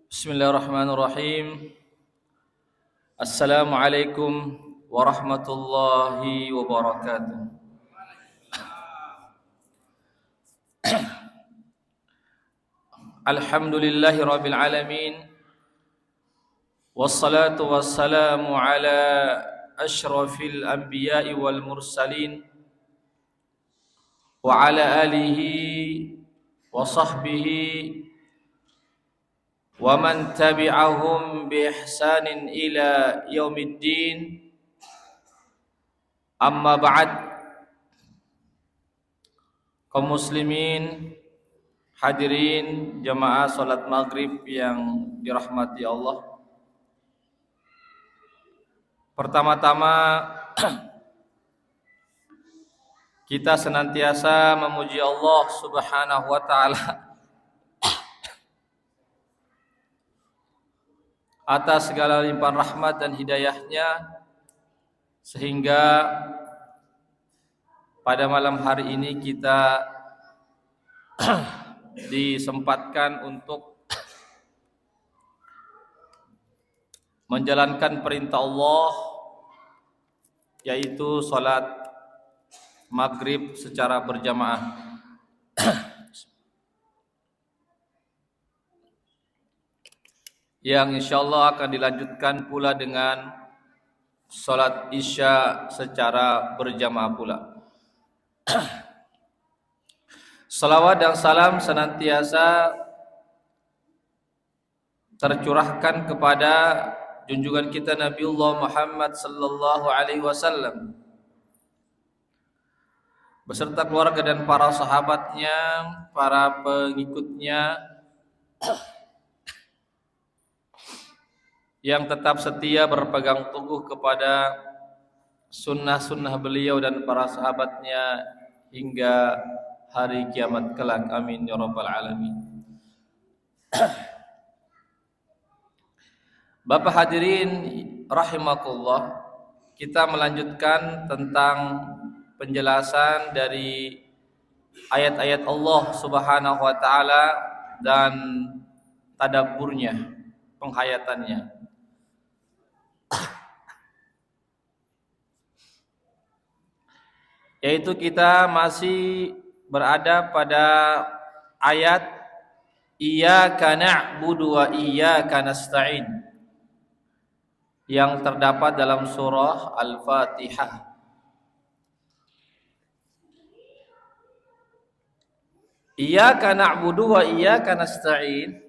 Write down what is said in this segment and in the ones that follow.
Bismillahirrahmanirrahim. Assalamualaikum warahmatullahi wabarakatuh. Alhamdulillahi rabbil alamin. Wassalatu wassalamu ala ashrafil anbiya'i wal mursalin wa ala alihi wa sahbihi wa man tabi'ahum bi ihsanin ila yaumiddin. Amma ba'd. Kaum muslimin, hadirin jamaah salat maghrib yang dirahmati Allah. Pertama-tama kita senantiasa memuji Allah Subhanahu wa taala atas segala limpahan rahmat dan hidayahnya, sehingga pada malam hari ini kita disempatkan untuk menjalankan perintah Allah, yaitu salat maghrib secara berjamaah. Yang insyaallah akan dilanjutkan pula dengan salat isya secara berjamaah pula. Salawat dan salam senantiasa tercurahkan kepada junjungan kita Nabiullah Muhammad sallallahu alaihi wasallam beserta keluarga dan para sahabatnya, para pengikutnya yang tetap setia berpegang teguh kepada sunnah-sunnah beliau dan para sahabatnya hingga hari kiamat kelak. Amin ya rabbal alamin. Bapak hadirin rahimakumullah, kita melanjutkan tentang penjelasan dari ayat-ayat Allah Subhanahu wa taala dan tadabburnya, penghayatannya. Yaitu kita masih berada pada ayat Iyyaka na'budu wa iyyaka nasta'in yang terdapat dalam surah Al-Fatihah. Iyyaka na'budu wa iyyaka nasta'in,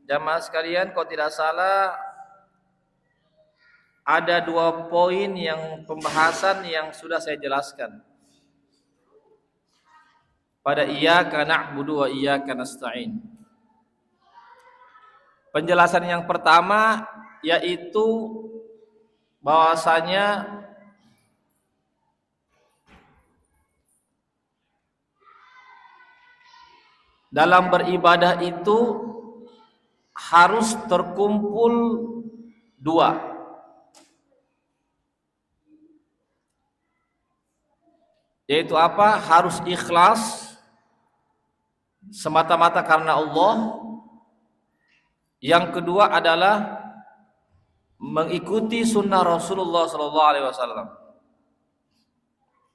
jamaah sekalian, kalau tidak salah ada 2 poin yang pembahasan yang sudah saya jelaskan pada iyyaka na'budu wa iyyaka nasta'in. Penjelasan yang pertama yaitu bahwasanya dalam beribadah itu harus terkumpul 2. Yaitu apa? Harus ikhlas semata-mata karena Allah. Yang kedua adalah mengikuti sunnah Rasulullah sallallahu alaihi wasallam.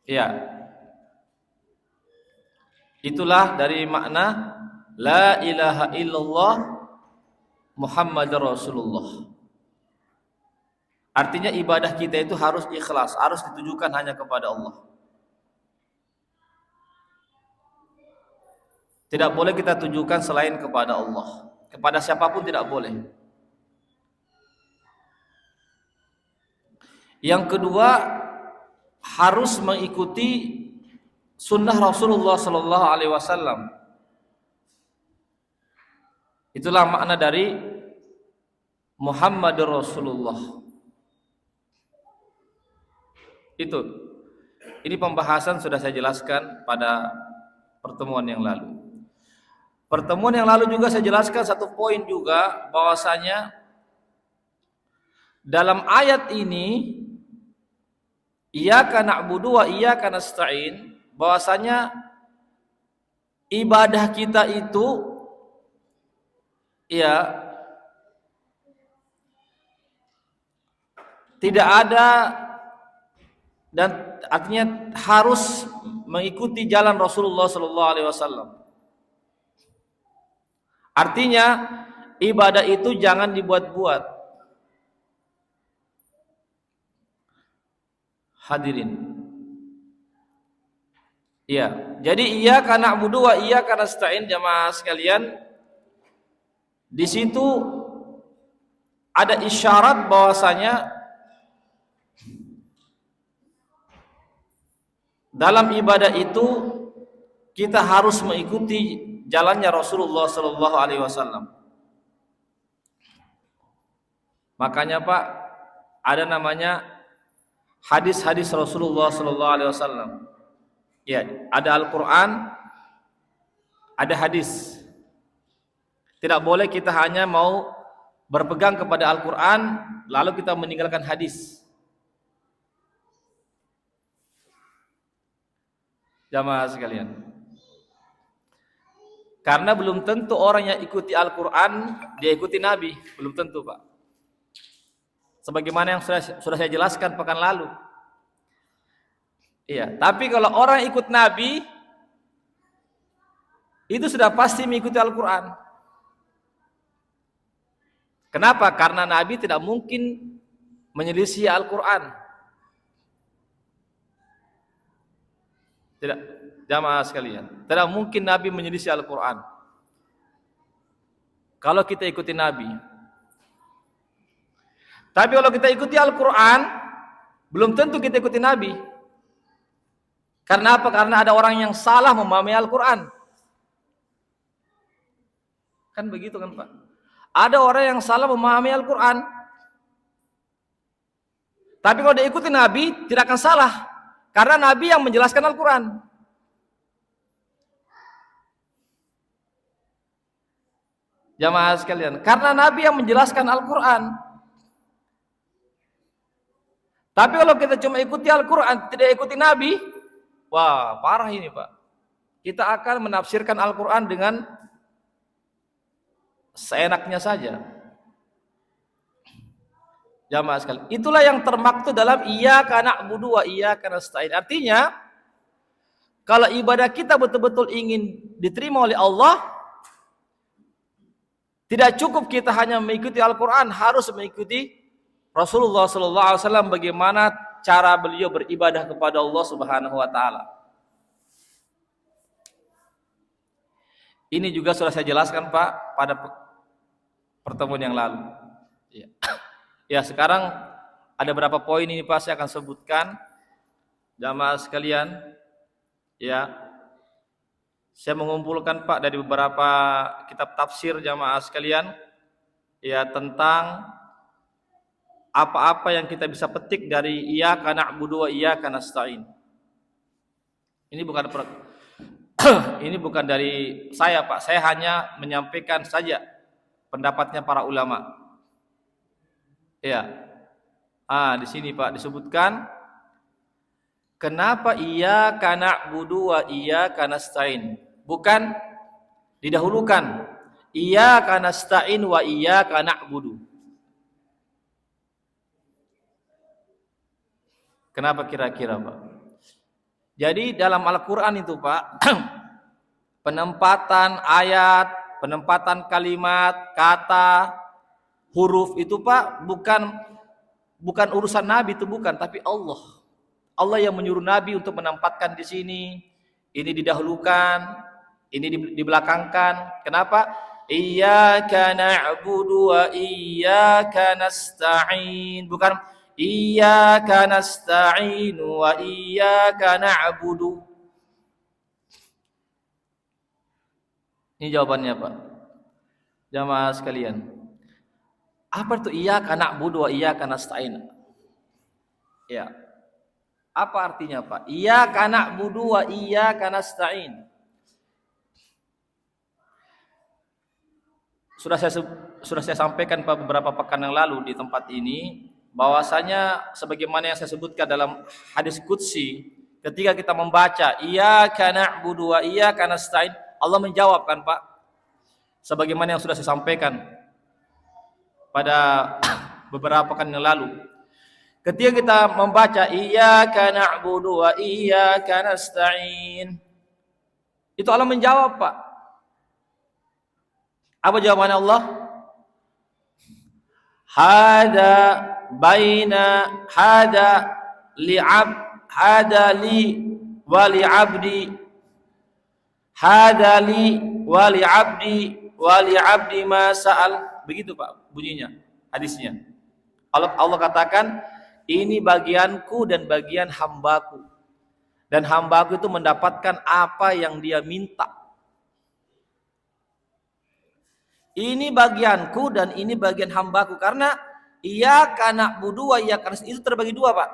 Ya. Itulah dari makna la ilaha illallah Muhammadur Rasulullah. Artinya ibadah kita itu harus ikhlas, harus ditujukan hanya kepada Allah. Tidak boleh kita tujukan selain kepada Allah. Kepada siapapun tidak boleh. Yang kedua, harus mengikuti sunnah Rasulullah sallallahu alaihi wasallam. Itulah makna dari Muhammadur Rasulullah. Itu. Ini pembahasan sudah saya jelaskan pada pertemuan yang lalu. Pertemuan yang lalu juga saya jelaskan satu poin juga, bahwasanya dalam ayat ini Iyyaka na'budu wa iyyaka nasta'in, bahwasanya ibadah kita itu ya tidak ada, dan artinya harus mengikuti jalan Rasulullah sallallahu alaihi wasallam. Artinya ibadah itu jangan dibuat-buat. Hadirin. Iya, jadi iyyaka na'budu wa iyyaka nasta'in jamaah sekalian. Di situ ada isyarat bahwasanya dalam ibadah itu kita harus mengikuti jalannya Rasulullah sallallahu alaihi wasallam. Makanya Pak, ada namanya hadis-hadis Rasulullah sallallahu alaihi wasallam. Ya, ada Al-Qur'an, ada hadis. Tidak boleh kita hanya mau berpegang kepada Al-Qur'an lalu kita meninggalkan hadis. Jamaah sekalian. Karena belum tentu orang yang ikuti Al-Qur'an dia ikuti Nabi, belum tentu, Pak. Sebagaimana yang sudah saya jelaskan pekan lalu. Iya, tapi kalau orang ikut Nabi itu sudah pasti mengikuti Al-Qur'an. Kenapa? Karena Nabi tidak mungkin menyelisih Al-Qur'an. Tidak, jamaah sekalian, tidak mungkin Nabi menyelisih Al-Qur'an. Kalau kita ikuti Nabi. Tapi kalau kita ikuti Al-Qur'an, belum tentu kita ikuti Nabi. Karena apa? Karena ada orang yang salah memahami Al-Qur'an. Kan begitu kan, Pak? Ada orang yang salah memahami Al-Qur'an. Tapi kalau dia ikuti Nabi, tidak akan salah. Karena Nabi yang menjelaskan Al-Qur'an. Jamaah sekalian, karena Nabi yang menjelaskan Al-Qur'an. Tapi kalau kita cuma ikuti Al-Qur'an, tidak ikuti Nabi, wah, parah ini, Pak. Kita akan menafsirkan Al-Qur'an dengan seenaknya saja. Jamaah sekalian, itulah yang termaktub dalam iyyaka na'budu wa iyyaka nasta'in. Artinya, kalau ibadah kita betul-betul ingin diterima oleh Allah, tidak cukup kita hanya mengikuti Al-Qur'an, harus mengikuti Rasulullah sallallahu alaihi wasallam bagaimana cara beliau beribadah kepada Allah Subhanahu wa taala. Ini juga sudah saya jelaskan, Pak, pada pertemuan yang lalu. Ya. Ya, sekarang ada berapa poin ini, Pak, saya akan sebutkan. Jamaah sekalian, ya. Saya mengumpulkan, Pak, dari beberapa kitab tafsir jamaah sekalian, ya, tentang apa-apa yang kita bisa petik dari iyyaka na'budu wa iyyaka nasta'in. Ini bukan ini bukan dari saya, Pak. Saya hanya menyampaikan saja pendapatnya para ulama. Ya. Di sini, Pak, disebutkan kenapa iyyaka na'budu wa iyyaka nasta'in. Bukan didahulukan iyyaka nasta'in wa iyyaka na'budu. Kenapa kira-kira, Pak? Jadi dalam Al-Qur'an itu, Pak, penempatan ayat, penempatan kalimat, kata, huruf itu, Pak, bukan urusan Nabi, itu bukan, tapi Allah. Allah yang menyuruh Nabi untuk menempatkan di sini, ini didahulukan, ini dibelakangkan. Kenapa? Iyyaka na'budu wa iyyaka nasta'in. Bukan iyyaka nasta'in wa iyyaka na'budu. Ini jawabannya, Pak. Jamaah sekalian. Apa itu iyyaka na'budu wa iyyaka nasta'in? Ya. Apa artinya, Pak? Iyyaka na'budu wa iyyaka nasta'in. Sudah saya sampaikan, Pak, beberapa pekan yang lalu di tempat ini, bahwasanya sebagaimana yang saya sebutkan dalam hadis qudsi, ketika kita membaca iyyaka na'budu wa iyyaka nasta'in, Allah menjawab, kan, Pak, sebagaimana yang sudah saya sampaikan pada beberapa pekan yang lalu. Ketika kita membaca iyyaka na'budu wa iyyaka nasta'in, itu Allah menjawab, Pak. Apa jawabannya Allah? Hada baina hada hada li wa li 'abdi hada li wa li 'abdi ma sa'al. Begitu, Pak, bunyinya, hadisnya. Allah katakan, ini bagianku dan bagian hambaku, dan hambaku itu mendapatkan apa yang dia minta. Ini bagianku dan ini bagian hambaku, karena iyyaka na'budu wa iyyaka nasta'in itu terbagi dua, Pak.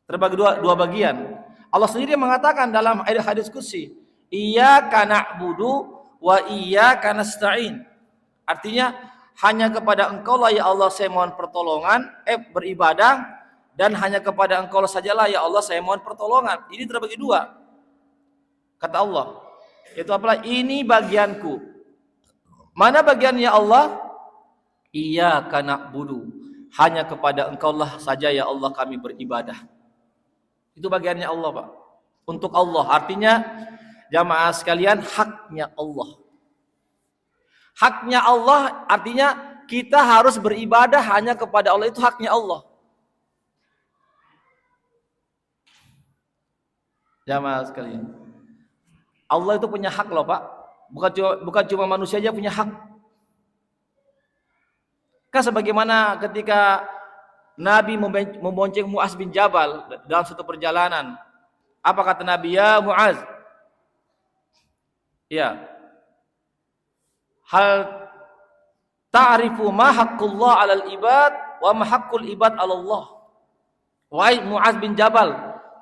Terbagi dua bagian. Allah sendiri mengatakan dalam hadis qudsi, iyyaka na'budu wa iyyaka nasta'in. Artinya hanya kepada Engkau lah ya Allah saya mohon pertolongan, beribadah, dan hanya kepada Engkau sajalah ya Allah saya mohon pertolongan. Ini terbagi dua. Kata Allah, itu apalah, ini bagianku. Mana bagiannya Allah? Iyyaka na'budu, hanya kepada Engkau lah saja ya Allah kami beribadah. Itu bagiannya Allah, Pak. Untuk Allah, artinya jamaah sekalian, haknya Allah. Haknya Allah artinya kita harus beribadah hanya kepada Allah, itu haknya Allah. Jamaah sekalian, Allah itu punya hak loh, Pak. Bukan cuma manusia aja punya hak. Kan sebagaimana ketika Nabi membonceng Mu'az bin Jabal dalam suatu perjalanan. Apa kata Nabi? Ya Mu'az, ya, hal ta'rifu ma haqqullah 'alal ibad wa ma haqqul ibad 'ala Allah. Wahai Mu'az bin Jabal,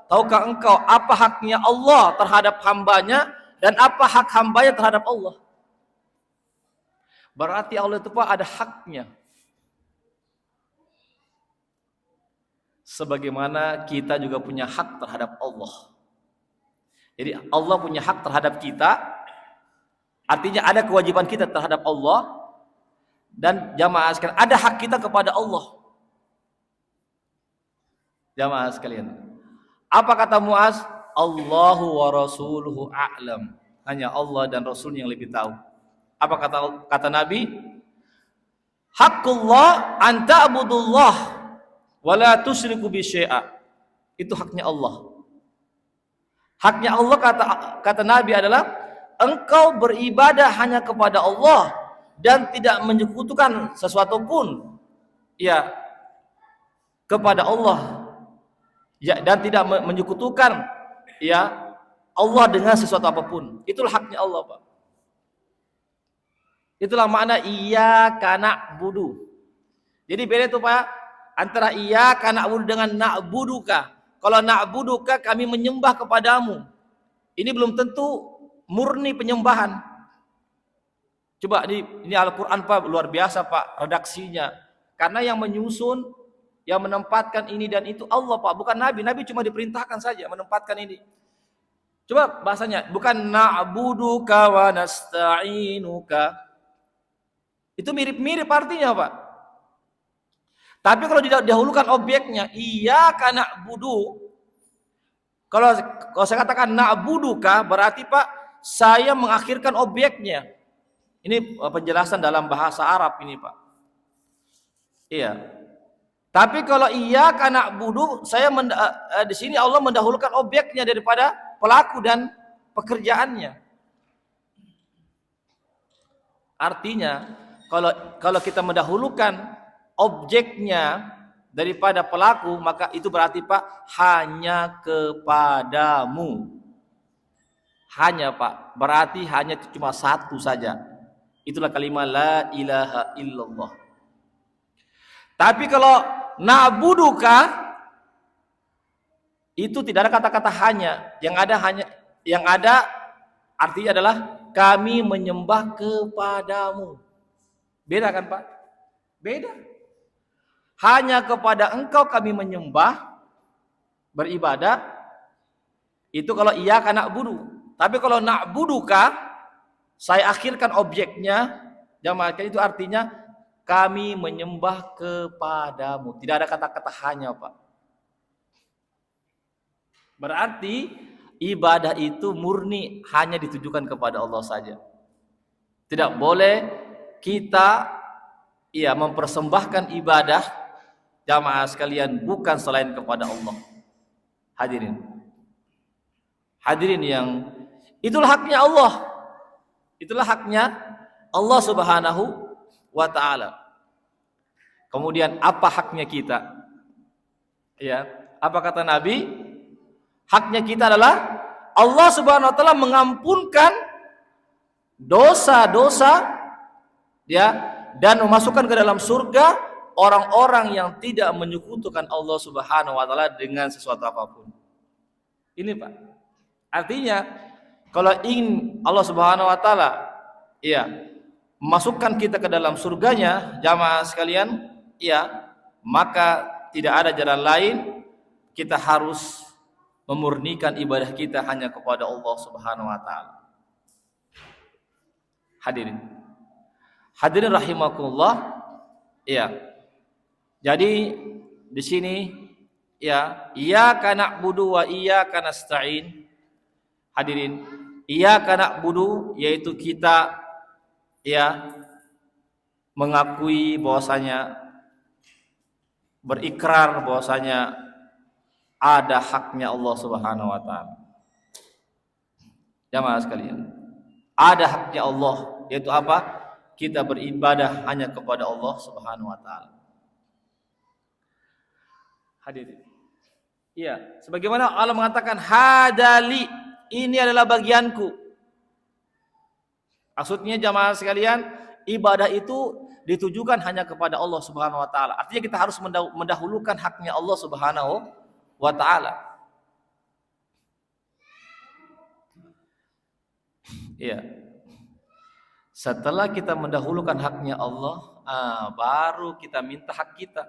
tahukah engkau apa haknya Allah terhadap hambanya dan apa hak hambanya terhadap Allah? Berarti Allah itu, Pak, ada haknya. Sebagaimana kita juga punya hak terhadap Allah. Jadi Allah punya hak terhadap kita. Artinya ada kewajiban kita terhadap Allah, dan jamaah sekalian ada hak kita kepada Allah. Jamaah sekalian, apa kata Mu'az? Allahu wa rasuluhu a'lam. Hanya Allah dan Rasulnya yang lebih tahu. Apa kata Nabi? Haqqullah an ta'budullah wa la tusyriku bi syai'a. Itu haknya Allah. Haknya Allah, kata Nabi, adalah engkau beribadah hanya kepada Allah dan tidak menyekutukan sesuatu pun ya kepada Allah, ya, dan tidak menyekutukan ya Allah dengan sesuatu apapun. Itulah haknya Allah, Pak. Itulah makna iyyaka na'budu. Jadi beda tuh, Pak, antara iyyaka na'budu dengan na'buduka. Kalau na'buduka kami menyembah kepadamu, ini belum tentu murni penyembahan. Coba ini Al-Quran, Pak, luar biasa, Pak, redaksinya. Karena yang menyusun, yang menempatkan ini dan itu Allah, Pak, bukan Nabi. Nabi cuma diperintahkan saja menempatkan ini. Coba bahasanya, bukan na'buduka wa nasta'inuka. Itu mirip-mirip artinya, Pak. Tapi kalau didahulukan objeknya, iyyaka na'budu. Kalau saya katakan na'buduka, berarti, Pak, saya mengakhirkan objeknya. Ini penjelasan dalam bahasa Arab ini, Pak. Iya. Tapi kalau iyyaka na'budu, di sini Allah mendahulukan objeknya daripada pelaku dan pekerjaannya. Artinya, kalau kita mendahulukan objeknya daripada pelaku, maka itu berarti, Pak, hanya kepadamu. Hanya, Pak, berarti hanya cuma satu saja. Itulah kalimat la ilaha illallah. Tapi kalau na'buduka, itu tidak ada kata-kata hanya. Yang ada artinya adalah kami menyembah kepadamu. Beda kan, Pak? Beda. Hanya kepada engkau kami menyembah, beribadah. Itu kalau iyyaka na'budu. Tapi kalau na'buduka, saya akhirkan objeknya, jamaah, itu artinya kami menyembah kepadamu. Tidak ada kata-kata hanya, Pak. Berarti ibadah itu murni hanya ditujukan kepada Allah saja. Tidak boleh kita mempersembahkan ibadah jamaah sekalian bukan selain kepada Allah. Hadirin. Hadirin yang itulah haknya Allah. Itulah haknya Allah Subhanahu wa taala. Kemudian apa haknya kita? Ya, apa kata Nabi? Haknya kita adalah Allah Subhanahu wa taala mengampunkan dosa-dosa dan memasukkan ke dalam surga orang-orang yang tidak menyekutukan Allah Subhanahu wa taala dengan sesuatu apapun. Ini, Pak. Artinya kalau ingin Allah Subhanahu wa taala memasukkan kita ke dalam surganya, jamaah sekalian, maka tidak ada jalan lain, kita harus memurnikan ibadah kita hanya kepada Allah Subhanahu wa taala. Hadirin rahimakumullah. Jadi di sini iyyaka na'budu wa iyyaka nasta'in. Hadirin, iyyaka na'budu yaitu kita mengakui bahwasanya, berikrar bahwasanya ada haknya Allah Subhanahu wa taala. Jamaah sekalian, ada haknya Allah, yaitu apa? Kita beribadah hanya kepada Allah Subhanahu wa taala. Hadirin. Sebagaimana Allah mengatakan hadali, ini adalah bagianku. Maksudnya jamaah sekalian, ibadah itu ditujukan hanya kepada Allah Subhanahu wa taala. Artinya kita harus mendahulukan haknya Allah Subhanahu wa taala. Setelah kita mendahulukan haknya Allah, baru kita minta hak kita.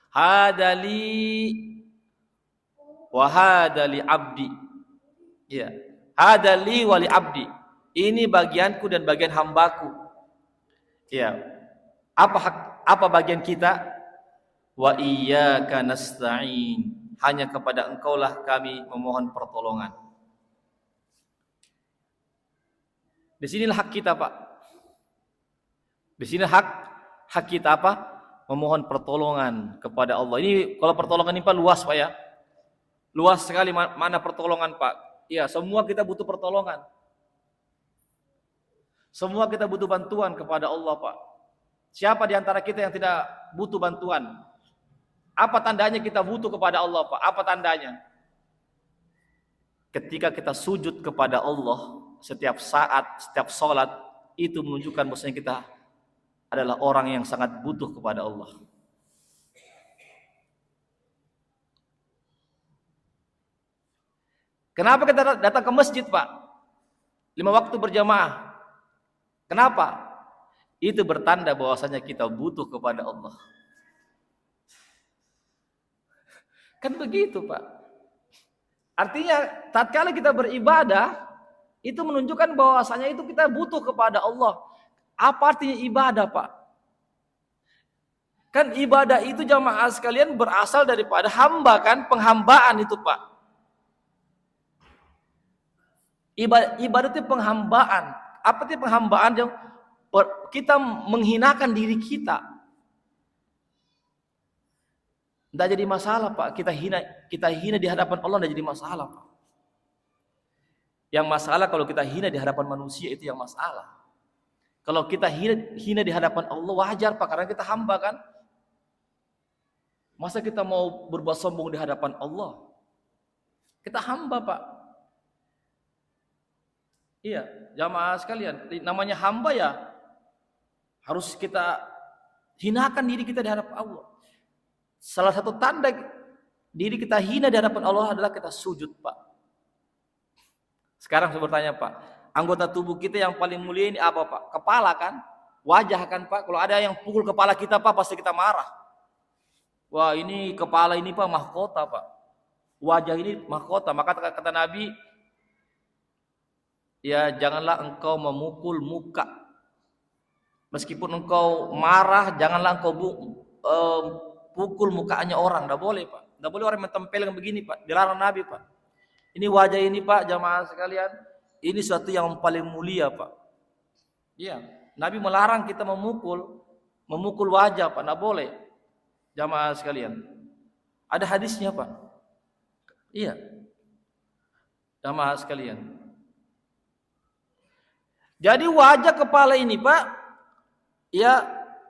Hadali wa hadali abdi. Hadali wa li abdi. Ini bagianku dan bagian hambaku. Apa bagian kita? Wa iyyaka nasta'in. Hanya kepada Engkaulah kami memohon pertolongan. Di sinilah hak kita, Pak. Di sini hak kita apa? Memohon pertolongan kepada Allah. Ini kalau pertolongan ini Pak luas, Pak ya. Luas sekali mana pertolongan, Pak. Semua kita butuh pertolongan. Semua kita butuh bantuan kepada Allah, Pak. Siapa di antara kita yang tidak butuh bantuan? Apa tandanya kita butuh kepada Allah, Pak? Apa tandanya? Ketika kita sujud kepada Allah setiap saat, setiap sholat, itu menunjukkan bahwasanya kita adalah orang yang sangat butuh kepada Allah. Kenapa kita datang ke masjid, Pak? 5 waktu berjamaah. Kenapa? Itu bertanda bahwasanya kita butuh kepada Allah. Kan begitu, Pak. Artinya tatkala kita beribadah, itu menunjukkan bahwasanya itu kita butuh kepada Allah. Apa artinya ibadah, Pak? Kan ibadah itu jamaah sekalian berasal daripada hamba, kan? Penghambaan itu, Pak. Ibadah itu penghambaan. Apa itu penghambaan? Kita menghinakan diri kita. Tidak jadi masalah, Pak. Kita hina di hadapan Allah tidak jadi masalah, Pak. Yang masalah kalau kita hina di hadapan manusia, itu yang masalah. Kalau kita hina di hadapan Allah wajar, Pak, karena kita hamba, kan? Masa kita mau berbuat sombong di hadapan Allah? Kita hamba, Pak. Jamaah sekalian, namanya hamba harus kita hinakan diri kita di hadapan Allah. Salah satu tanda diri kita hina di hadapan Allah adalah kita sujud, Pak. Sekarang saya bertanya, Pak, anggota tubuh kita yang paling mulia ini apa, Pak? Kepala, kan? Wajah, kan, Pak? Kalau ada yang pukul kepala kita, Pak, pasti kita marah. Wah, ini kepala ini, Pak, mahkota, Pak. Wajah ini mahkota. Maka kata Nabi, janganlah engkau memukul muka. Meskipun engkau marah, janganlah engkau pukul mukanya orang, tidak boleh Pak. Tidak boleh orang mentempelkan begini Pak, dilarang Nabi Pak. Ini wajah ini Pak, jamaah sekalian, ini suatu yang paling mulia Pak. Iya, Nabi melarang kita memukul wajah Pak, tidak boleh. Jamaah sekalian, ada hadisnya Pak. Iya, jamaah sekalian. Jadi wajah kepala ini Pak, ya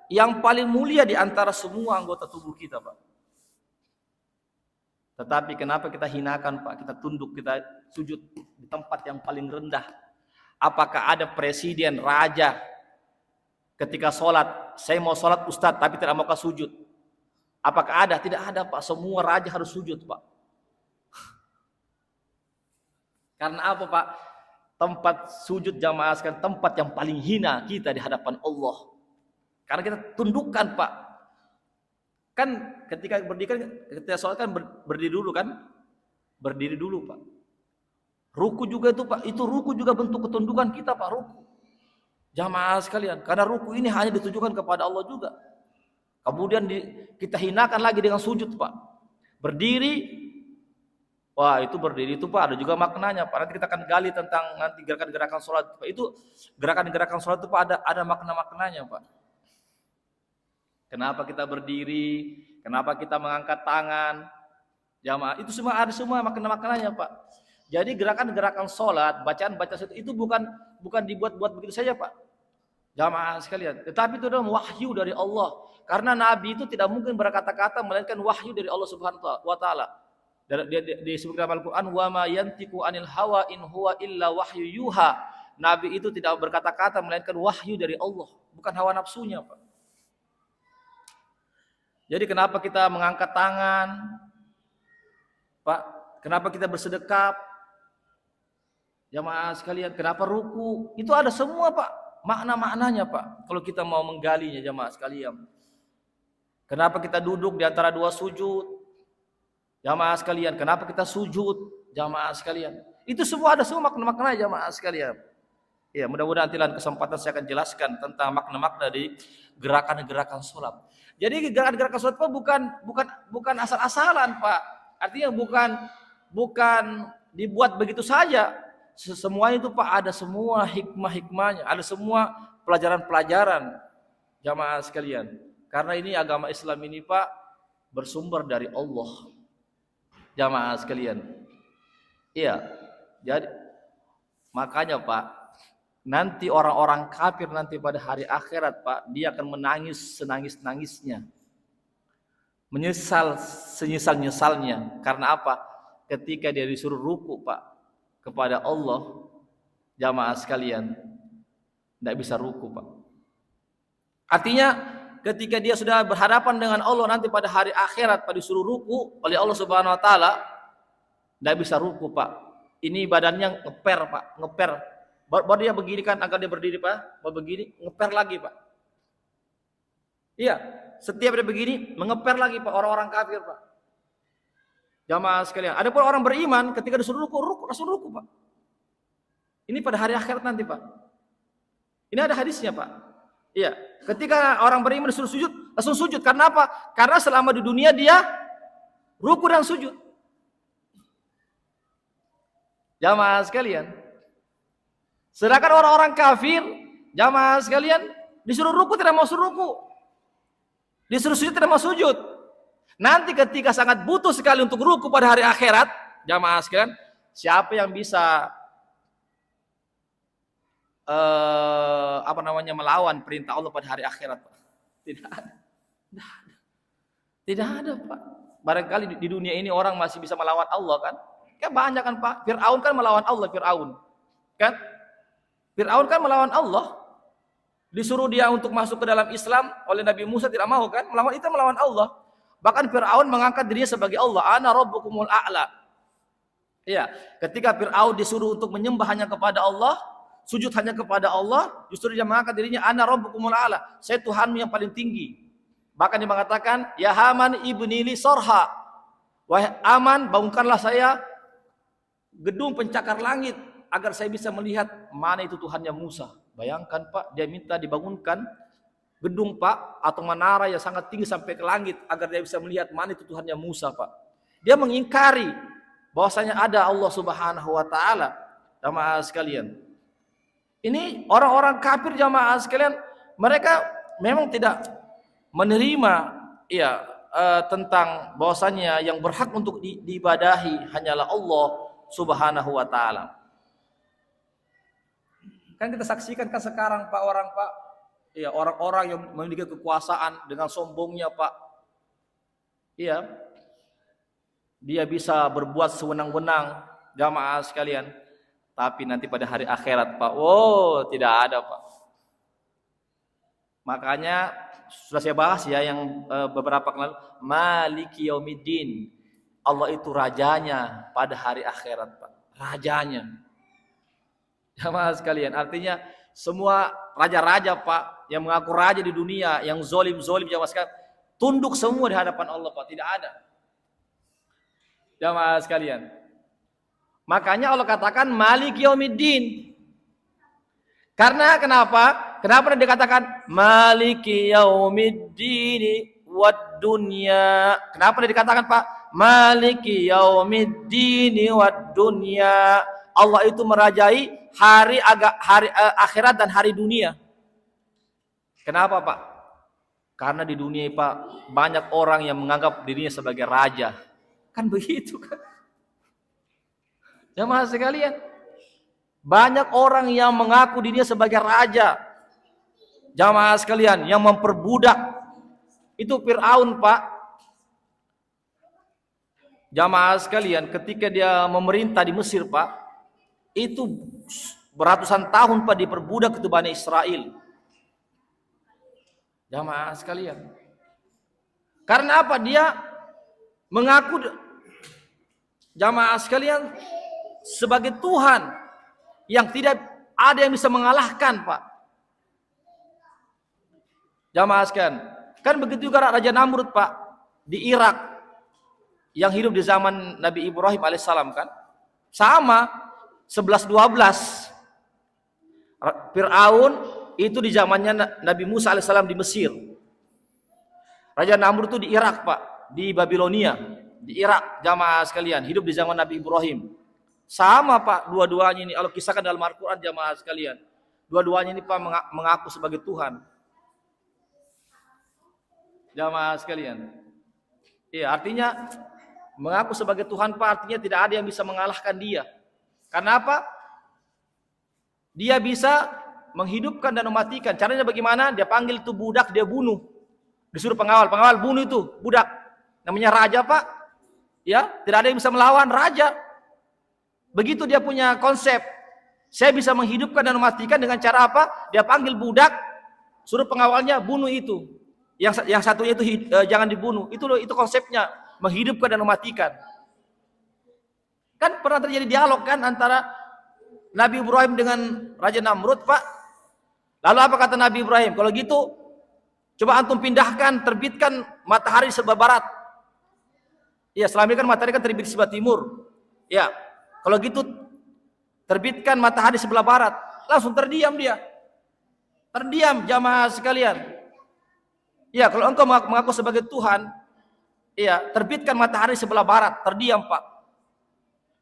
yang paling mulia di antara semua anggota tubuh kita Pak. Tetapi kenapa kita hinakan Pak? Kita tunduk, kita sujud di tempat yang paling rendah. Apakah ada presiden, raja ketika sholat, saya mau sholat Ustadz tapi tidak mau sujud? Apakah ada? Tidak ada Pak. Semua raja harus sujud Pak. Karena apa Pak? Tempat sujud jamaah sekalian, tempat yang paling hina kita di hadapan Allah. Karena kita tundukkan Pak. Kan ketika berdiri kan, ketika sholat kan berdiri dulu kan? Berdiri dulu Pak. Ruku juga itu Pak, itu ruku juga bentuk ketundukan kita Pak, ruku. Jamaah sekalian, karena ruku ini hanya ditujukan kepada Allah juga. Kemudian kita hinakan lagi dengan sujud Pak. Berdiri, wah itu berdiri itu Pak, ada juga maknanya Pak. Nanti kita akan gali tentang nanti gerakan-gerakan sholat Pak. Itu gerakan-gerakan sholat itu Pak ada makna-maknanya Pak. Kenapa kita berdiri? Kenapa kita mengangkat tangan? Jamaah, itu semua ada semua makna-maknanya Pak. Jadi gerakan-gerakan sholat, bacaan-bacaan itu bukan dibuat-buat begitu saja Pak. Jamaah sekalian. Tetapi itu adalah wahyu dari Allah. Karena Nabi itu tidak mungkin berkata-kata melainkan wahyu dari Allah Subhanahu wa taala. Disebutkan dalam Al-Qur'an, "Wa ma yantiqu 'anil hawa in huwa illa wahyu yuha." Nabi itu tidak berkata-kata melainkan wahyu dari Allah, bukan hawa nafsunya Pak. Jadi kenapa kita mengangkat tangan? Pak, kenapa kita bersedekap? Jamaah sekalian, kenapa ruku? Itu ada semua Pak, makna-maknanya Pak. Kalau kita mau menggalinya jamaah sekalian. Kenapa kita duduk di antara dua sujud? Jamaah sekalian, kenapa kita sujud? Jamaah sekalian. Itu semua ada semua makna-makna jamaah sekalian. Ya, mudah-mudahan nanti lain kesempatan saya akan jelaskan tentang makna-makna di gerakan-gerakan sholat. Jadi gerakan-gerakan sholat Pak bukan asal-asalan Pak. Artinya bukan dibuat begitu saja. Semuanya itu Pak ada semua hikmah-hikmahnya, ada semua pelajaran-pelajaran jamaah sekalian. Karena ini agama Islam ini Pak bersumber dari Allah. Jamaah sekalian. Iya. Jadi makanya Pak, nanti orang-orang kafir nanti pada hari akhirat Pak, dia akan menangis senangis-nangisnya. Menyesal senyesal-nyesalnya. Karena apa? Ketika dia disuruh ruku Pak kepada Allah, jamaah sekalian, tidak bisa ruku Pak. Artinya ketika dia sudah berhadapan dengan Allah nanti pada hari akhirat Pak, disuruh ruku oleh Allah Subhanahu wa taala, tidak bisa ruku Pak. Ini badannya ngeper Pak, ngeper. Baru dia begini kan, agar dia berdiri Pak, mau begini, ngeper lagi Pak. Iya, setiap dia begini, mengeper lagi Pak, orang-orang kafir Pak. Jamaah sekalian, ada pun orang beriman ketika disuruh ruku, langsung ruku Pak. Ini pada hari akhirat nanti Pak. Ini ada hadisnya Pak. Iya, ketika orang beriman disuruh sujud, langsung sujud. Karena apa? Karena selama di dunia dia ruku dan sujud. Jamaah sekalian. Sedangkan orang-orang kafir, jamaah sekalian, disuruh ruku tidak mau suruh ruku. Disuruh sujud tidak mau sujud. Nanti ketika sangat butuh sekali untuk ruku pada hari akhirat, jamaah sekalian, siapa yang bisa melawan perintah Allah pada hari akhirat Pak? Tidak ada. Tidak ada Pak. Barangkali di dunia ini orang masih bisa melawan Allah kan? Kan banyak kan Pak. Fir'aun kan melawan Allah, Fir'aun. Kan? Fir'aun kan melawan Allah. Disuruh dia untuk masuk ke dalam Islam oleh Nabi Musa tidak mau kan? Melawan Allah. Bahkan Fir'aun mengangkat dirinya sebagai Allah. Ana rabbukumul a'la. Iya, ketika Fir'aun disuruh untuk menyembah hanya kepada Allah, sujud hanya kepada Allah, justru dia mengangkat dirinya, ana rabbukumul a'la. Saya Tuhanmu yang paling tinggi. Bahkan dia mengatakan, ya Haman ibni li sorha. Wahai Aman, bangunkanlah saya gedung pencakar langit agar saya bisa melihat mana itu Tuhannya Musa. Bayangkan Pak, dia minta dibangunkan gedung Pak, atau menara yang sangat tinggi sampai ke langit agar dia bisa melihat mana itu Tuhannya Musa Pak. Dia mengingkari bahwasanya ada Allah Subhanahu wa taala. Jamaah sekalian, ini orang-orang kafir jamaah sekalian, mereka memang tidak menerima ya tentang bahwasanya yang berhak untuk diibadahi hanyalah Allah Subhanahu wa taala. Kan kita saksikan kan sekarang Pak, ya orang-orang yang memiliki kekuasaan dengan sombongnya Pak. Iya. Dia bisa berbuat sewenang-wenang jamaah sekalian. Tapi nanti pada hari akhirat Pak, tidak ada Pak. Makanya sudah saya bahas ya yang beberapa kali, Maliki Yaumiddin. Allah itu rajanya pada hari akhirat Pak. Rajanya. Jamaah sekalian, artinya semua raja-raja Pak yang mengaku raja di dunia, yang zolim-zolim jamaah sekalian, tunduk semua di hadapan Allah Pak, tidak ada. Jamaah sekalian. Makanya Allah katakan Maliki Yaumiddin. Karena kenapa? Kenapa dikatakan Maliki Yaumiddin wad dunya? Kenapa dikatakan Pak Maliki Yaumiddin wad dunya? Allah itu merajai hari akhirat dan hari dunia. Kenapa Pak? Karena di dunia Pak banyak orang yang menganggap dirinya sebagai raja. Kan begitu kan? Jamaah sekalian, banyak orang yang mengaku dirinya sebagai raja. Jamaah sekalian, yang memperbudak itu Fir'aun Pak. Jamaah sekalian, ketika dia memerintah di Mesir Pak, itu beratusan tahun Pak diperbudak itu Bani Israel. Jamaah sekalian, karena apa? Dia mengaku jamaah sekalian sebagai Tuhan yang tidak ada yang bisa mengalahkan Pak. Jamaah sekalian, kan begitu juga Raja Namrud Pak di Irak yang hidup di zaman Nabi Ibrahim alaihissalam kan, sama 11-12. Fir'aun itu di zamannya Nabi Musa alaihissalam di Mesir. Raja Namrud itu di Irak Pak, di Babilonia, di Irak. Jamaah sekalian, hidup di zaman Nabi Ibrahim. Sama Pak, dua-duanya ini Allah kisahkan dalam Al-Quran jamaah sekalian. Dua-duanya ini Pak mengaku sebagai Tuhan. Jamaah sekalian. Iya, artinya mengaku sebagai Tuhan Pak, artinya tidak ada yang bisa mengalahkan dia. Karena apa? Dia bisa menghidupkan dan mematikan. Caranya bagaimana? Dia panggil itu budak, dia bunuh. Disuruh pengawal bunuh itu budak. Namanya raja Pak. Ya, tidak ada yang bisa melawan raja. Begitu dia punya konsep, saya bisa menghidupkan dan mematikan dengan cara apa? Dia panggil budak, suruh pengawalnya bunuh itu. Yang satunya itu jangan dibunuh. Itu konsepnya, menghidupkan dan mematikan. Kan pernah terjadi dialog kan antara Nabi Ibrahim dengan Raja Namrud Pak. Lalu apa kata Nabi Ibrahim? Kalau gitu, coba antum pindahkan, terbitkan matahari sebelah barat. Ya, selama ini kan matahari kan terbit di sebelah timur. Ya. Kalau gitu terbitkan matahari sebelah barat, langsung terdiam dia. Terdiam jamaah sekalian. Ya, kalau engkau mengaku sebagai Tuhan, ya, terbitkan matahari sebelah barat, terdiam Pak.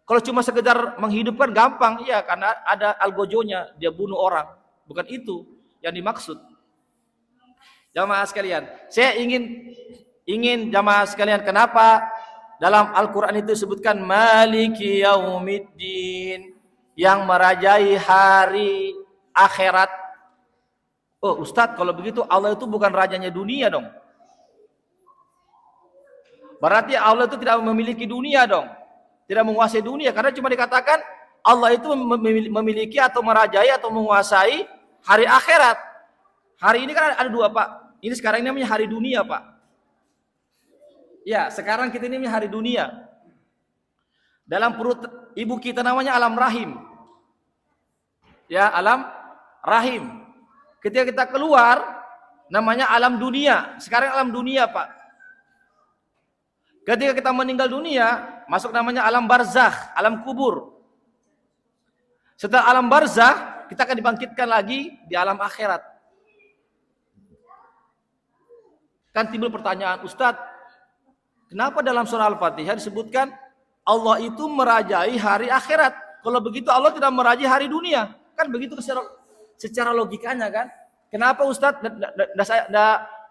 Kalau cuma sekedar menghidupkan gampang, ya, karena ada algojonya, dia bunuh orang. Bukan itu yang dimaksud. Jamaah sekalian, saya ingin jamaah sekalian, kenapa dalam Al-Quran itu disebutkan Maliki Yaumiddin, yang merajai hari akhirat. Oh Ustadz, kalau begitu Allah itu bukan rajanya dunia dong. Berarti Allah itu tidak memiliki dunia dong, tidak menguasai dunia, karena cuma dikatakan Allah itu memiliki atau merajai atau menguasai hari akhirat. Hari ini kan ada dua Pak. Ini sekarang ini namanya hari dunia Pak. Ya, sekarang kita ini hari dunia. Dalam perut ibu kita namanya alam rahim. Ya, alam rahim. Ketika kita keluar namanya alam dunia. Sekarang alam dunia, Pak. Ketika kita meninggal dunia, masuk namanya alam barzakh, alam kubur. Setelah alam barzakh, kita akan dibangkitkan lagi di alam akhirat. Kan timbul pertanyaan, Ustadz, kenapa dalam surah Al-Fatihah disebutkan Allah itu merajai hari akhirat? Kalau begitu Allah tidak merajai hari dunia. Kan begitu secara logikanya kan? Kenapa Ustadz?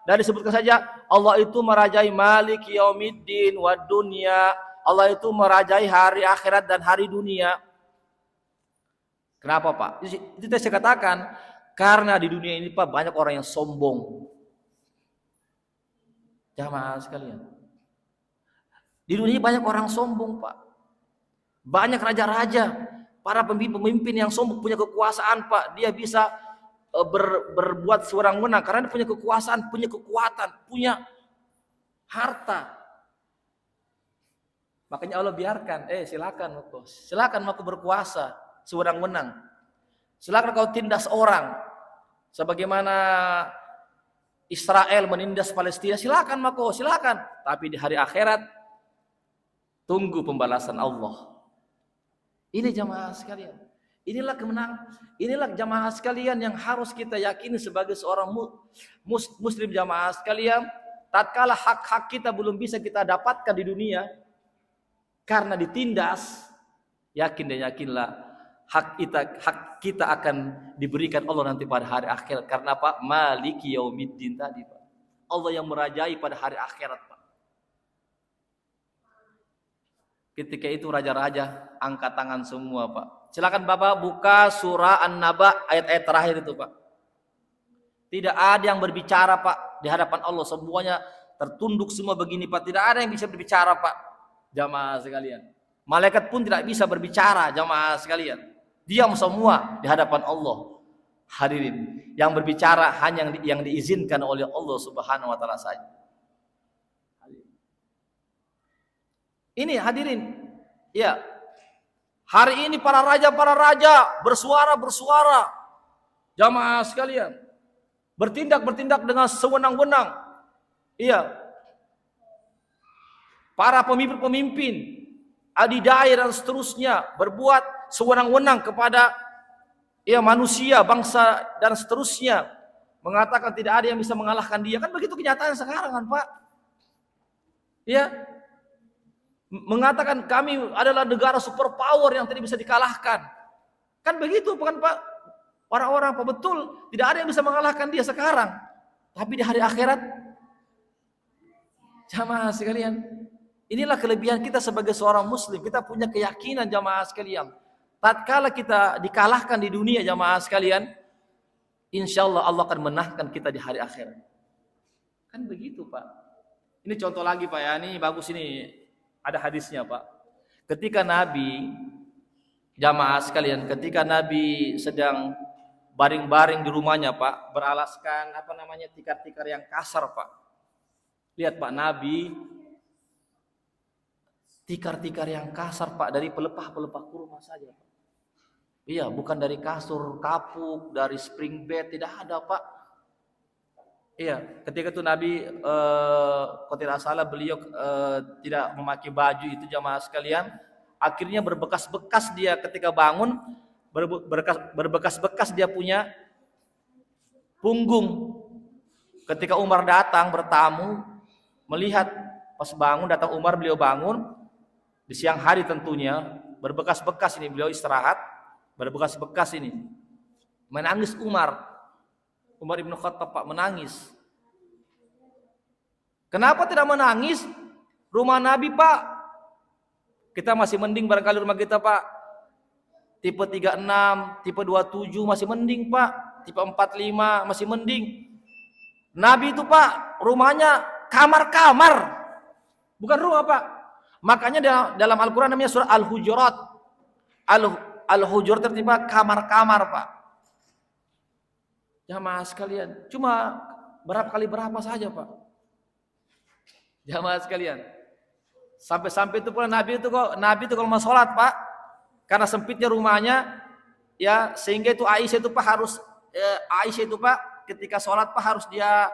Dari disebutkan saja Allah itu merajai Malik Yaumiddin wa dunya. Allah itu merajai hari akhirat dan hari dunia. Kenapa Pak? Itu saya katakan karena di dunia ini Pak banyak orang yang sombong. Jamaah sekalian. Di dunia banyak orang sombong Pak. Banyak raja-raja, para pemimpin yang sombong punya kekuasaan Pak. Dia bisa berbuat sewenang-wenang karena dia punya kekuasaan, punya kekuatan, punya harta. Makanya Allah biarkan, silakan aku berkuasa sewenang-wenang. Silakan kau tindas orang sebagaimana Israel menindas Palestina, silakan. Tapi di hari akhirat tunggu pembalasan Allah. Ini jamaah sekalian. Inilah kemenangan. Inilah jamaah sekalian yang harus kita yakini sebagai seorang muslim jamaah sekalian. Tatkala hak-hak kita belum bisa kita dapatkan di dunia karena ditindas, yakin dan yakinlah hak kita akan diberikan Allah nanti pada hari akhirat. Karena apa? Maliki yaumiddin tadi Pak. Allah yang merajai pada hari akhirat Pak. Ketika itu raja-raja angkat tangan semua Pak. Silakan Bapak buka surah An-Naba ayat-ayat terakhir itu Pak. Tidak ada yang berbicara Pak di hadapan Allah. Semuanya tertunduk semua begini Pak. Tidak ada yang bisa berbicara Pak. Jamaah sekalian. Malaikat pun tidak bisa berbicara jamaah sekalian. Diam semua di hadapan Allah. Hadirin, yang berbicara hanya yang diizinkan oleh Allah Subhanahu wa taala saja. Ini hadirin. Ya. Hari ini para raja bersuara. Jamaah sekalian. Bertindak dengan sewenang-wenang. Iya. Para pemimpin adidaya dan seterusnya berbuat sewenang-wenang kepada manusia, bangsa dan seterusnya, mengatakan tidak ada yang bisa mengalahkan dia. Kan begitu kenyataan sekarang kan Pak. Ya. Mengatakan kami adalah negara superpower yang tidak bisa dikalahkan. Kan begitu bukan Pak? Orang-orang Pak, betul, tidak ada yang bisa mengalahkan dia sekarang. Tapi di hari akhirat, jamaah sekalian, inilah kelebihan kita sebagai seorang muslim. Kita punya keyakinan jamaah sekalian. Tatkala kita dikalahkan di dunia jamaah sekalian, insya Allah Allah akan menangkan kita di hari akhirat. Kan begitu Pak. Ini contoh lagi Pak ya, ini bagus ini. Ada hadisnya Pak. Ketika Nabi, jamaah sekalian, ketika Nabi sedang baring-baring di rumahnya Pak, beralaskan tikar-tikar yang kasar Pak. Lihat Pak, Nabi tikar-tikar yang kasar Pak, dari pelepah-pelepah kurma saja Pak. Iya, bukan dari kasur kapuk, dari spring bed, tidak ada Pak. Iya, ketika itu Nabi kalau tidak salah beliau tidak memakai baju itu jamaah sekalian. Akhirnya berbekas-bekas dia ketika bangun, berbekas-bekas dia punya punggung. Ketika Umar datang bertamu, melihat pas bangun datang Umar, beliau bangun di siang hari tentunya, berbekas-bekas ini, beliau istirahat, berbekas-bekas ini. Menangis Umar Ibn Khattab Pak, menangis. Kenapa tidak menangis? Rumah Nabi Pak, kita masih mending barangkali rumah kita Pak, tipe 36, tipe 27 masih mending Pak, tipe 45 masih mending. Nabi itu Pak, rumahnya kamar-kamar, bukan rumah Pak. Makanya dalam Al-Quran namanya surah Al-Hujurat. Al-Hujurat tertiba kamar-kamar Pak. Jamaah sekalian, cuma berapa saja Pak. Jamaah sekalian, sampai itu pula Nabi itu kalau mau sholat Pak, karena sempitnya rumahnya, ya sehingga itu Aisyah itu Pak, ketika sholat Pak harus dia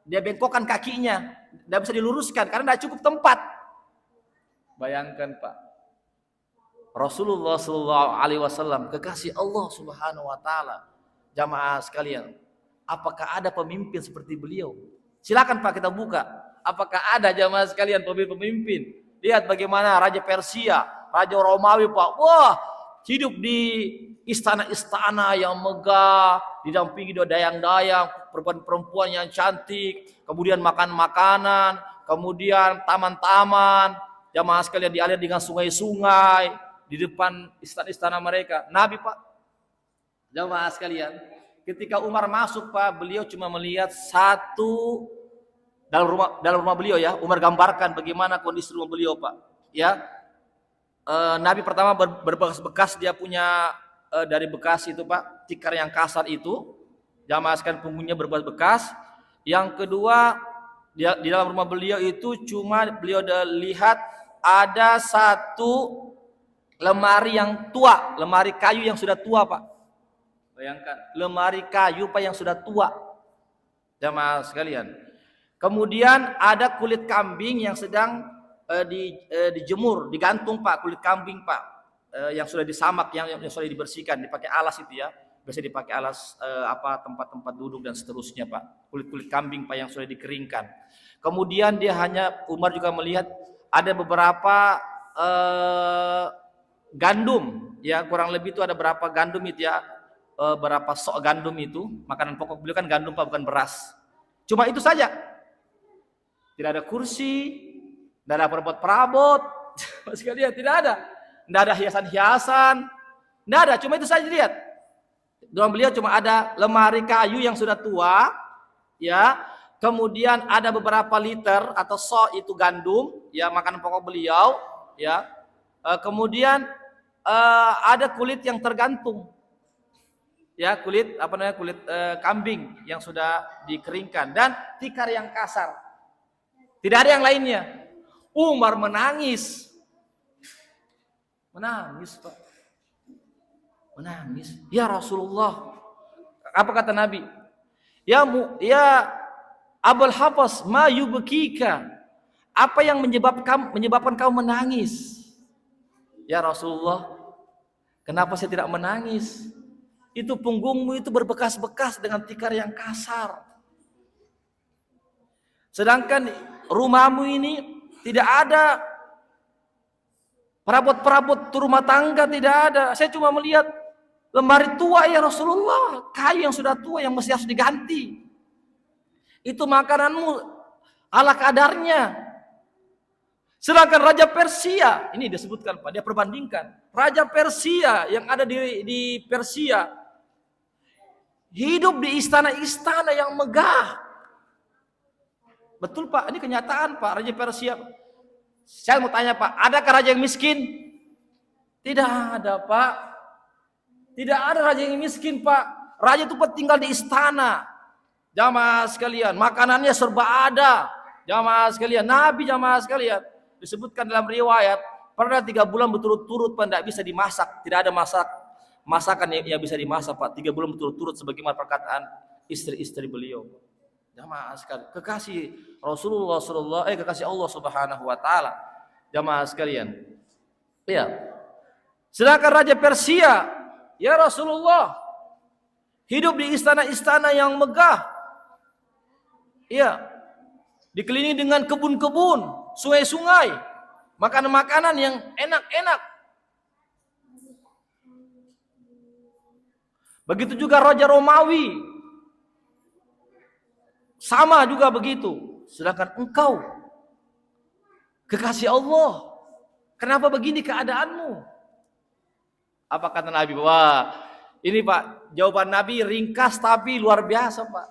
bengkokkan kakinya, tidak bisa diluruskan karena tidak cukup tempat. Bayangkan Pak, Rasulullah SAW, kekasih Allah Subhanahu Wa Taala. Jamaah sekalian, apakah ada pemimpin seperti beliau? Silakan Pak kita buka. Apakah ada jamaah sekalian pemimpin-pemimpin? Lihat bagaimana Raja Persia, Raja Romawi Pak. Wah, hidup di istana-istana yang megah, didampingi dua dayang-dayang, perempuan-perempuan yang cantik, kemudian makan makanan, kemudian taman-taman, jamaah sekalian dialir dengan sungai-sungai di depan istana-istana mereka. Nabi Pak, jamaah sekalian, ketika Umar masuk Pak, beliau cuma melihat satu dalam rumah beliau ya. Umar gambarkan bagaimana kondisi rumah beliau Pak. Ya, Nabi pertama berbekas-bekas dia punya dari bekas itu Pak, tikar yang kasar itu, jamaah sekalian punggungnya berbekas. Yang kedua, di dalam rumah beliau itu cuma beliau lihat ada satu lemari yang tua, lemari kayu yang sudah tua Pak. Bayangkan, lemari kayu Pak yang sudah tua, jamaah sekalian. Kemudian ada kulit kambing yang sedang dijemur, digantung Pak, kulit kambing Pak, yang sudah disamak, yang sudah dibersihkan, dipakai alas itu ya, biasa dipakai alas tempat-tempat duduk dan seterusnya Pak, kulit-kulit kambing Pak yang sudah dikeringkan. Kemudian Umar juga melihat ada beberapa gandum, ya kurang lebih itu ada berapa gandum itu ya, berapa sok gandum itu, makanan pokok beliau kan gandum Pak, bukan beras. Cuma itu saja. Tidak ada kursi, tidak ada perabot-perabot, sekalian tidak ada. Tidak ada hiasan-hiasan, tidak ada, cuma itu saja lihat. Dalam beliau cuma ada lemari kayu yang sudah tua, ya. Kemudian ada beberapa liter atau sok itu gandum, ya makanan pokok beliau, ya. Kemudian ada kulit yang tergantung, ya kulit kambing yang sudah dikeringkan dan tikar yang kasar. Tidak ada yang lainnya. Umar menangis Pak, menangis. Ya Rasulullah, apa kata Nabi? Ya Abul Hafs, ma yubkika? Apa yang menyebabkan kamu menangis? Ya Rasulullah, kenapa saya tidak menangis? Itu punggungmu itu berbekas-bekas dengan tikar yang kasar. Sedangkan rumahmu ini tidak ada perabot-perabot rumah tangga, tidak ada. Saya cuma melihat lemari tua ya Rasulullah, kayu yang sudah tua yang mesti harus diganti. Itu makananmu ala kadarnya. Sedangkan Raja Persia, ini disebutkan Pak, dia perbandingkan. Raja Persia yang ada di Persia hidup di istana-istana yang megah. Betul Pak, ini kenyataan Pak, Raja Persia. Saya mau tanya Pak, adakah raja yang miskin? Tidak ada Pak. Tidak ada raja yang miskin Pak. Raja itu tinggal di istana. Jamaah sekalian, makanannya serba ada. Jamaah sekalian, Nabi jamaah sekalian. Disebutkan dalam riwayat, pernah 3 bulan berturut-turut Pak, tidak bisa dimasak. Tidak ada masakan yang bisa dimasak Pak. 3 bulan berturut-turut sebagaimana perkataan istri-istri beliau. Jamaah sekalian, kekasih Rasulullah kekasih Allah Subhanahu wa taala. Jamaah sekalian. Iya. Sedangkan Raja Persia, ya Rasulullah, hidup di istana-istana yang megah. Iya. Dikelilingi dengan kebun-kebun, sungai-sungai, makanan-makanan yang enak-enak. Begitu juga Raja Romawi. Sama juga begitu. Sedangkan engkau kekasih Allah, kenapa begini keadaanmu? Apa kata Nabi? Wah, ini Pak, jawaban Nabi ringkas tapi luar biasa Pak.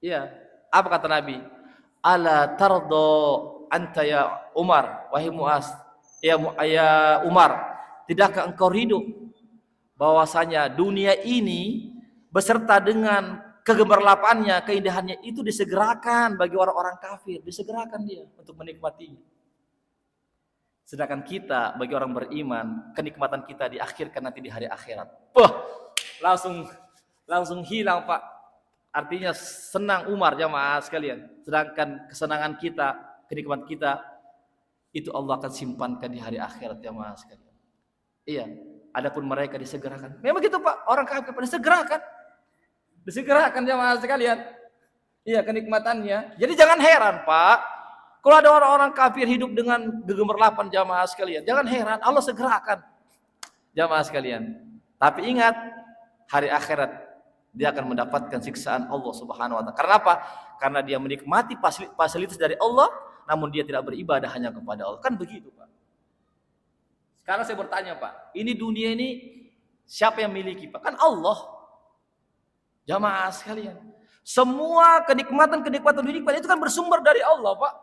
Iya. Apa kata Nabi? Ala tardo anta ya Umar, wahai Muaz, ya Umar, tidakkah engkau ridho bahwasanya dunia ini beserta dengan kegemerlapannya, keindahannya itu disegerakan bagi orang-orang kafir, disegerakan dia untuk menikmatinya. Sedangkan kita bagi orang beriman, kenikmatan kita diakhirkan nanti di hari akhirat. Wah, langsung hilang Pak. Artinya senang Umar jamaah sekalian. Sedangkan kesenangan kita, kenikmatan kita itu Allah akan simpankan di hari akhirat jamaah sekalian. Iya, adapun mereka disegerakan. Memang gitu Pak, orang kafir disegerakan jamaah sekalian. Iya, kenikmatannya. Jadi jangan heran, Pak. Kalau ada orang-orang kafir hidup dengan gemerlapan jamaah sekalian, jangan heran, Allah segerakan jamaah sekalian. Tapi ingat, hari akhirat dia akan mendapatkan siksaan Allah Subhanahu wa taala. Karena apa? Karena dia menikmati fasilitas dari Allah, namun dia tidak beribadah hanya kepada Allah. Kan begitu, Pak. Sekarang saya bertanya, Pak, ini dunia ini siapa yang miliki, Pak? Kan Allah. Jamaah sekalian. Semua kenikmatan-kenikmatan dunia itu kan bersumber dari Allah, Pak.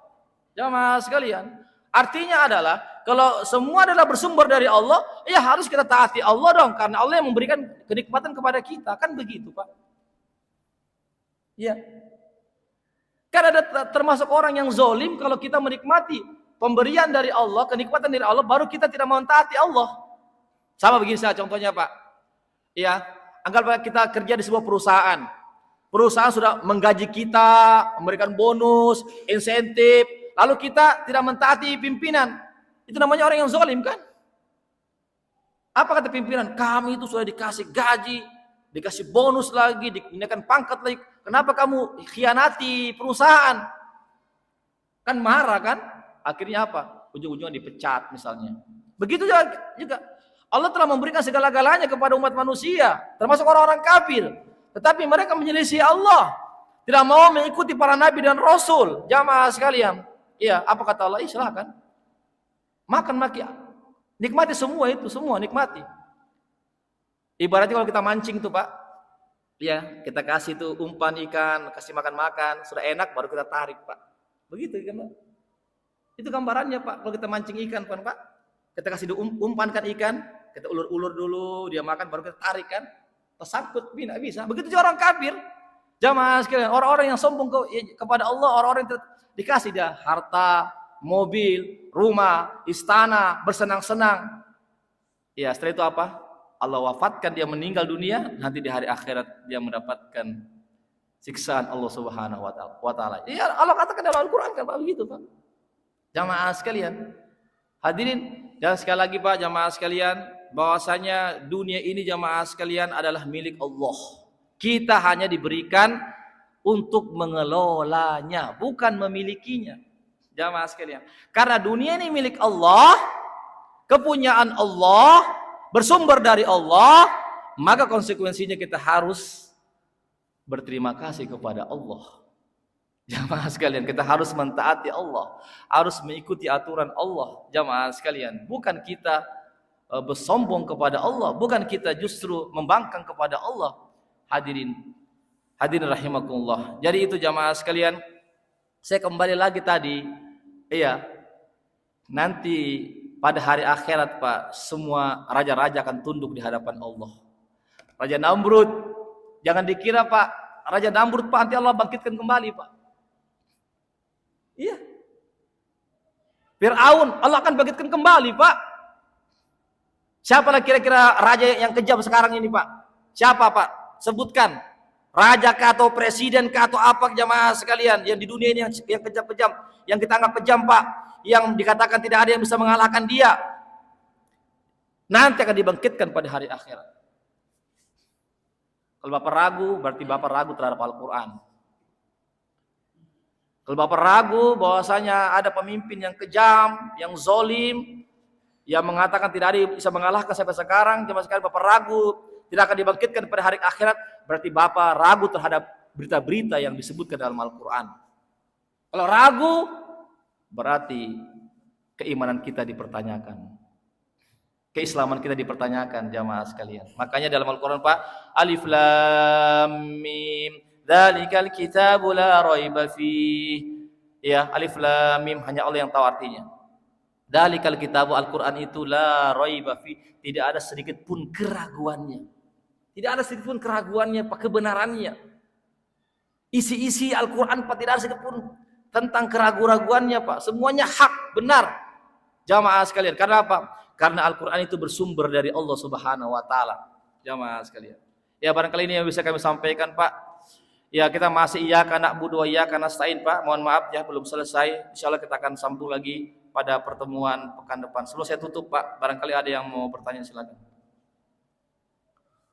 Jamaah sekalian. Artinya adalah kalau semua adalah bersumber dari Allah, ya harus kita taati Allah dong, karena Allah yang memberikan kenikmatan kepada kita. Kan begitu, Pak. Iya. Kan ada termasuk orang yang zolim kalau kita menikmati pemberian dari Allah, kenikmatan dari Allah, baru kita tidak mau taati Allah. Sama begini saja contohnya, Pak. Iya, anggaplah kita kerja di sebuah perusahaan. Perusahaan sudah menggaji kita, memberikan bonus, insentif, lalu kita tidak mentaati pimpinan. Itu namanya orang yang zalim, kan? Apa kata pimpinan? Kami itu sudah dikasih gaji, dikasih bonus lagi, dinaikkan pangkat lagi. Kenapa kamu khianati perusahaan? Kan marah, kan? Akhirnya apa? Ujung-ujungnya dipecat misalnya. Begitu juga. Allah telah memberikan segala-galanya kepada umat manusia, termasuk orang-orang kafir. Tetapi mereka menyelisih Allah, tidak mau mengikuti para nabi dan rasul. Jamaah sekalian, iya, apa kata Allah? Silakan makan, nikmati semua itu, semua nikmati. Ibaratnya kalau kita mancing tuh, Pak, ya kita kasih tuh umpan ikan, kasih makan, sudah enak baru kita tarik, Pak. Begitu kan, Pak? Itu gambarannya, Pak. Kalau kita mancing ikan, Pak, kita kasih umpankan ikan, kita ulur-ulur dulu, dia makan baru kita tarik, kan? Tersangkut, tidak bisa. Begitu juga orang kafir. Jamaah sekalian, orang-orang yang sombong kepada Allah, orang-orang yang dikasih dia harta, mobil, rumah, istana, bersenang-senang. Ya, setelah itu apa? Allah wafatkan, dia meninggal dunia, nanti di hari akhirat dia mendapatkan siksaan Allah Subhanahu wa taala. Ya, Allah katakan dalam Al-Qur'an kan begitu, Pak. Jamaah sekalian, hadirin, dan sekali lagi, Pak, jamaah sekalian, bahwasanya dunia ini, jamaah sekalian, adalah milik Allah. Kita hanya diberikan untuk mengelolanya, bukan memilikinya. Jamaah sekalian, karena dunia ini milik Allah, kepunyaan Allah, bersumber dari Allah, maka konsekuensinya kita harus berterima kasih kepada Allah. Jamaah sekalian, kita harus mentaati Allah, harus mengikuti aturan Allah. Jamaah sekalian, bukan kita bersombong kepada Allah, bukan kita justru membangkang kepada Allah. Hadirin rahimakumullah. Jadi itu jamaah sekalian, saya kembali lagi tadi, iya, nanti pada hari akhirat, Pak, semua raja-raja akan tunduk di hadapan Allah. Raja Namrud, jangan dikira, Pak, Raja Namrud, Pak, nanti Allah bangkitkan kembali, Pak. Iya. Fir'aun, Allah akan bangkitkan kembali, Pak. Siapalah kira-kira raja yang kejam sekarang ini, Pak? Siapa, Pak? Sebutkan. Raja kah atau presiden kah atau apa, jamaah sekalian, yang di dunia ini yang kejam-kejam, yang kita anggap kejam, Pak, yang dikatakan tidak ada yang bisa mengalahkan dia, nanti akan dibangkitkan pada hari akhirat. Kalau Bapak ragu, berarti Bapak ragu terhadap Al-Quran. Kalau Bapak ragu bahwasanya ada pemimpin yang kejam, yang zolim, yang mengatakan tidak ada yang bisa mengalahkan sampai sekarang, cuma sekali Bapak ragu tidak akan dibangkitkan pada hari akhirat, berarti Bapak ragu terhadap berita-berita yang disebutkan dalam Al-Quran. Kalau ragu, berarti keimanan kita dipertanyakan, keislaman kita dipertanyakan, jamaah sekalian. Makanya dalam Al-Quran, Pak, Alif Lam Mim, dzalikal kitabu la raiba fih. Ya, Alif Lam Mim, hanya Allah yang tahu artinya. Dzalikal kitabu, Al-Quran itu la raiba fih, tidak ada sedikit pun keraguannya. Tidak ada sedikit pun keraguannya, Pak, kebenarannya. Isi-isi Al-Quran, Pak, tidak ada sedikit pun tentang keraguan-raguannya, Pak. Semuanya hak, benar. Jamaah sekalian, karena apa? Karena Al-Quran itu bersumber dari Allah Subhanahu wa taala. Jamaah sekalian. Ya, barangkali ini yang bisa kami sampaikan, Pak. Ya, kita masih iyyaka na'budu wa iyyaka nasta'in, Pak. Mohon maaf ya, belum selesai. Insyaallah kita akan sambung lagi pada pertemuan pekan depan. Sebelum saya tutup, Pak, barangkali ada yang mau bertanya, silakan.